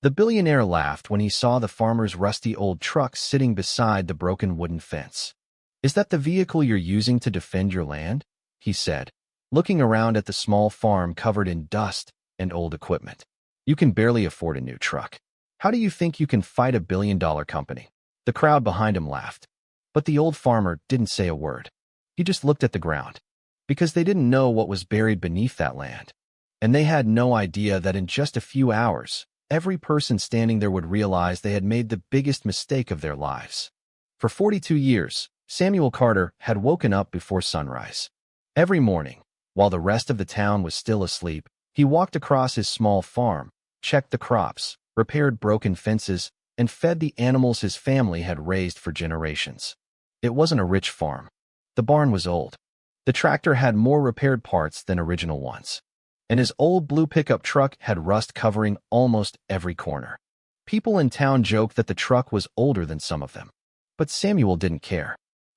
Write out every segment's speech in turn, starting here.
The billionaire laughed when he saw the farmer's rusty old truck sitting beside the broken wooden fence. "Is that the vehicle you're using to defend your land?" he said, looking around at the small farm covered in dust and old equipment. "You can barely afford a new truck. How do you think you can fight a billion-dollar company?" The crowd behind him laughed, but the old farmer didn't say a word. He just looked at the ground, because they didn't know what was buried beneath that land. And they had no idea that in just a few hours, every person standing there would realize they had made the biggest mistake of their lives. For 42 years, Samuel Carter had woken up before sunrise. Every morning, while the rest of the town was still asleep, he walked across his small farm, checked the crops, repaired broken fences, and fed the animals his family had raised for generations. It wasn't a rich farm. The barn was old. The tractor had more repaired parts than original ones, and his old blue pickup truck had rust covering almost every corner. People in town joked that the truck was older than some of them. But Samuel didn't care.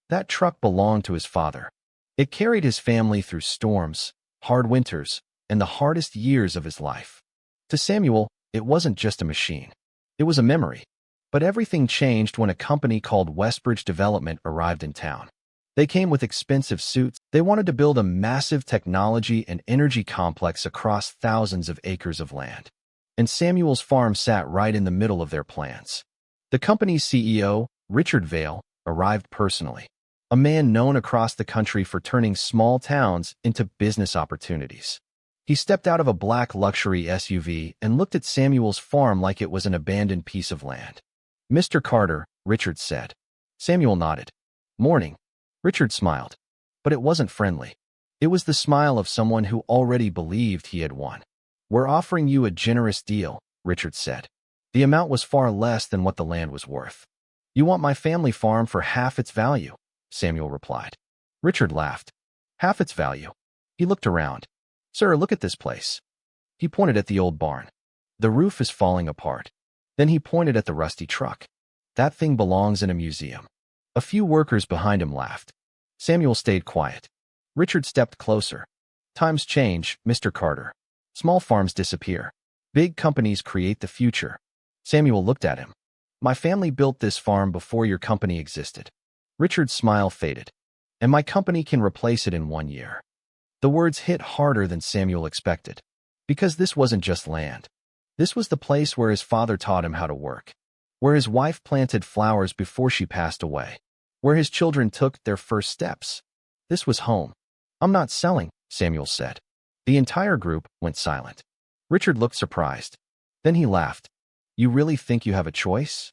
That truck belonged to his father. It carried his family through storms, hard winters, and the hardest years of his life. To Samuel, it wasn't just a machine. It was a memory. But everything changed when a company called Westbridge Development arrived in town. They came with expensive suits. They wanted to build a massive technology and energy complex across thousands of acres of land. And Samuel's farm sat right in the middle of their plans. The company's CEO, Richard Vail, arrived personally, a man known across the country for turning small towns into business opportunities. He stepped out of a black luxury SUV and looked at Samuel's farm like it was an abandoned piece of land. "Mr. Carter," Richard said. Samuel nodded. "Morning." Richard smiled, but it wasn't friendly. It was the smile of someone who already believed he had won. "We're offering you a generous deal," Richard said. The amount was far less than what the land was worth. "You want my family farm for half its value," Samuel replied. Richard laughed. "Half its value?" He looked around. "Sir, look at this place." He pointed at the old barn. "The roof is falling apart." Then he pointed at the rusty truck. "That thing belongs in a museum." A few workers behind him laughed. Samuel stayed quiet. Richard stepped closer. "Times change, Mr. Carter. Small farms disappear. Big companies create the future." Samuel looked at him. "My family built this farm before your company existed." Richard's smile faded. "And my company can replace it in 1 year." The words hit harder than Samuel expected. Because this wasn't just land. This was the place where his father taught him how to work, where his wife planted flowers before she passed away, where his children took their first steps. This was home. "I'm not selling," Samuel said. The entire group went silent. Richard looked surprised. Then he laughed. "You really think you have a choice?"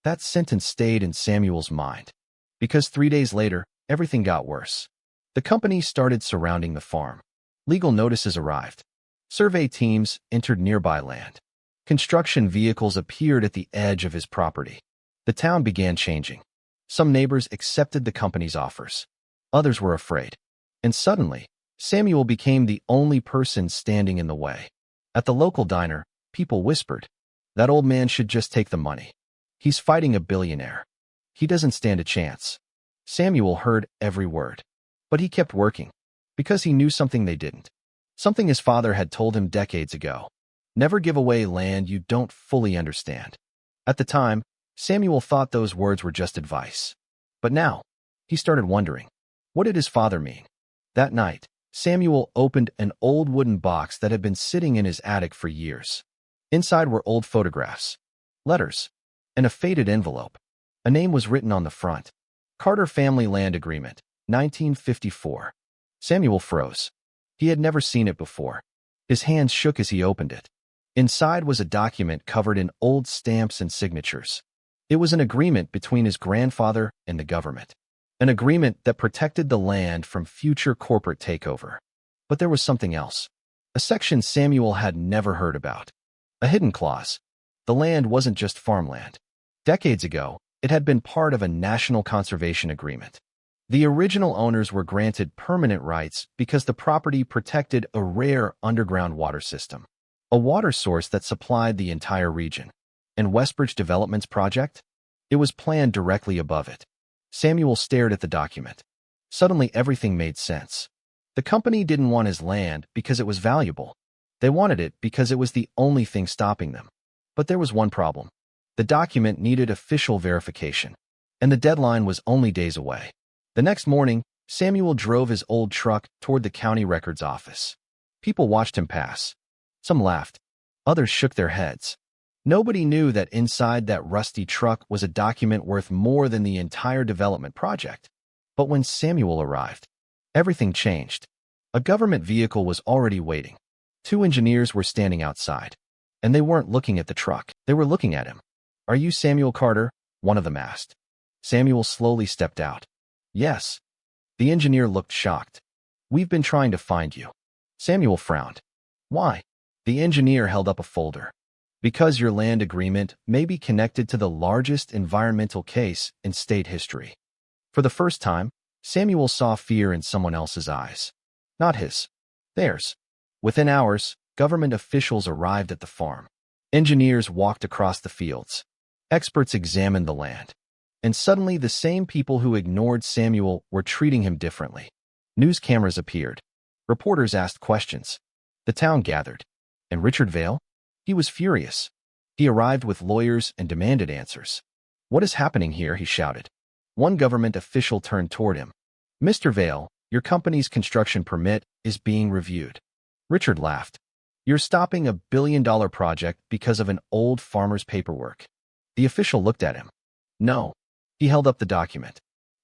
That sentence stayed in Samuel's mind. Because 3 days later, everything got worse. The company started surrounding the farm. Legal notices arrived. Survey teams entered nearby land. Construction vehicles appeared at the edge of his property. The town began changing. Some neighbors accepted the company's offers. Others were afraid. And suddenly, Samuel became the only person standing in the way. At the local diner, people whispered, "That old man should just take the money. He's fighting a billionaire. He doesn't stand a chance." Samuel heard every word. But he kept working, because he knew something they didn't. Something his father had told him decades ago. Never give away land you don't fully understand. At the time, Samuel thought those words were just advice. But now, he started wondering, what did his father mean? That night, Samuel opened an old wooden box that had been sitting in his attic for years. Inside were old photographs, letters, and a faded envelope. A name was written on the front. Carter Family Land Agreement, 1954. Samuel froze. He had never seen it before. His hands shook as he opened it. Inside was a document covered in old stamps and signatures. It was an agreement between his grandfather and the government. An agreement that protected the land from future corporate takeover. But there was something else. A section Samuel had never heard about. A hidden clause. The land wasn't just farmland. Decades ago, it had been part of a national conservation agreement. The original owners were granted permanent rights because the property protected a rare underground water system, a water source that supplied the entire region. And Westbridge Development's project? It was planned directly above it. Samuel stared at the document. Suddenly everything made sense. The company didn't want his land because it was valuable. They wanted it because it was the only thing stopping them. But there was one problem. The document needed official verification, and the deadline was only days away. The next morning, Samuel drove his old truck toward the county records office. People watched him pass. Some laughed. Others shook their heads. Nobody knew that inside that rusty truck was a document worth more than the entire development project. But when Samuel arrived, everything changed. A government vehicle was already waiting. 2 engineers were standing outside, and they weren't looking at the truck. They were looking at him. "Are you Samuel Carter?" one of them asked. Samuel slowly stepped out. "Yes." The engineer looked shocked. "We've been trying to find you." Samuel frowned. "Why?" The engineer held up a folder. "Because your land agreement may be connected to the largest environmental case in state history." For the first time, Samuel saw fear in someone else's eyes. Not his. Theirs. Within hours, government officials arrived at the farm. Engineers walked across the fields. Experts examined the land. And suddenly the same people who ignored Samuel were treating him differently. News cameras appeared. Reporters asked questions. The town gathered. And Richard Vale? He was furious. He arrived with lawyers and demanded answers. "What is happening here?" he shouted. One government official turned toward him. "Mr. Vale, your company's construction permit is being reviewed." Richard laughed. "You're stopping $1 billion project because of an old farmer's paperwork." The official looked at him. "No." He held up the document.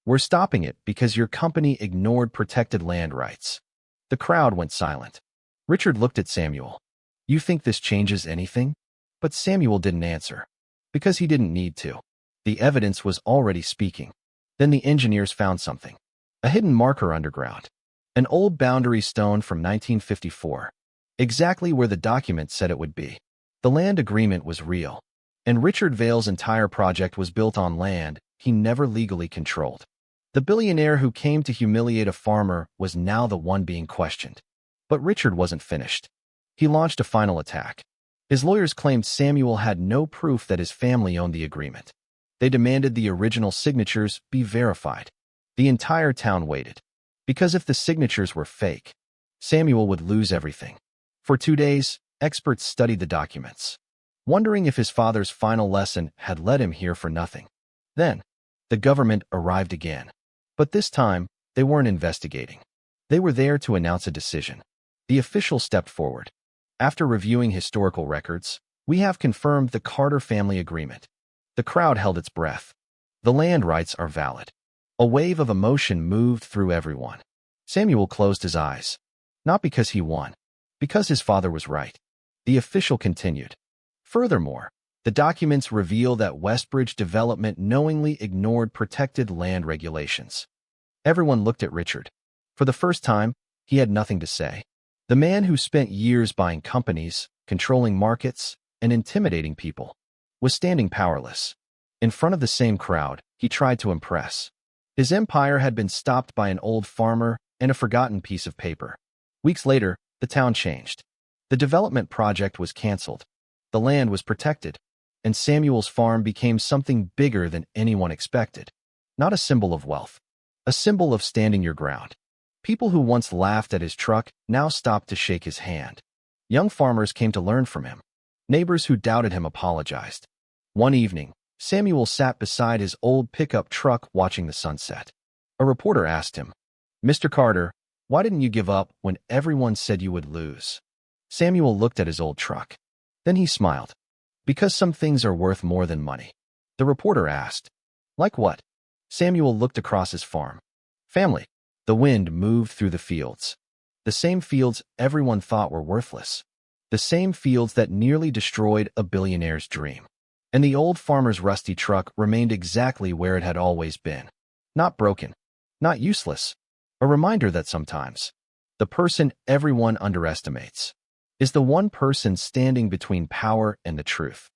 "We're stopping it because your company ignored protected land rights." The crowd went silent. Richard looked at Samuel. "You think this changes anything?" But Samuel didn't answer. Because he didn't need to. The evidence was already speaking. Then the engineers found something. A hidden marker underground. An old boundary stone from 1954. Exactly where the document said it would be. The land agreement was real. And Richard Vale's entire project was built on land he never legally controlled. The billionaire who came to humiliate a farmer was now the one being questioned. But Richard wasn't finished. He launched a final attack. His lawyers claimed Samuel had no proof that his family owned the agreement. They demanded the original signatures be verified. The entire town waited. Because if the signatures were fake, Samuel would lose everything. For 2 days, experts studied the documents, wondering if his father's final lesson had led him here for nothing. Then, the government arrived again. But this time, they weren't investigating. They were there to announce a decision. The official stepped forward. "After reviewing historical records, we have confirmed the Carter family agreement." The crowd held its breath. The land rights are valid. A wave of emotion moved through everyone. Samuel closed his eyes. Not because he won. Because his father was right. The official continued. "Furthermore, the documents reveal that Westbridge Development knowingly ignored protected land regulations." Everyone looked at Richard. For the first time, he had nothing to say. The man who spent years buying companies, controlling markets, and intimidating people, was standing powerless. In front of the same crowd, he tried to impress. His empire had been stopped by an old farmer and a forgotten piece of paper. Weeks later, the town changed. The development project was canceled. The land was protected, and Samuel's farm became something bigger than anyone expected. Not a symbol of wealth. A symbol of standing your ground. People who once laughed at his truck now stopped to shake his hand. Young farmers came to learn from him. Neighbors who doubted him apologized. One evening, Samuel sat beside his old pickup truck watching the sunset. A reporter asked him, "Mr. Carter, why didn't you give up when everyone said you would lose?" Samuel looked at his old truck. Then he smiled. "Because some things are worth more than money." The reporter asked, "Like what?" Samuel looked across his farm. "Family." The wind moved through the fields. The same fields everyone thought were worthless. The same fields that nearly destroyed a billionaire's dream. And the old farmer's rusty truck remained exactly where it had always been. Not broken. Not useless. A reminder that sometimes, the person everyone underestimates is the one person standing between power and the truth.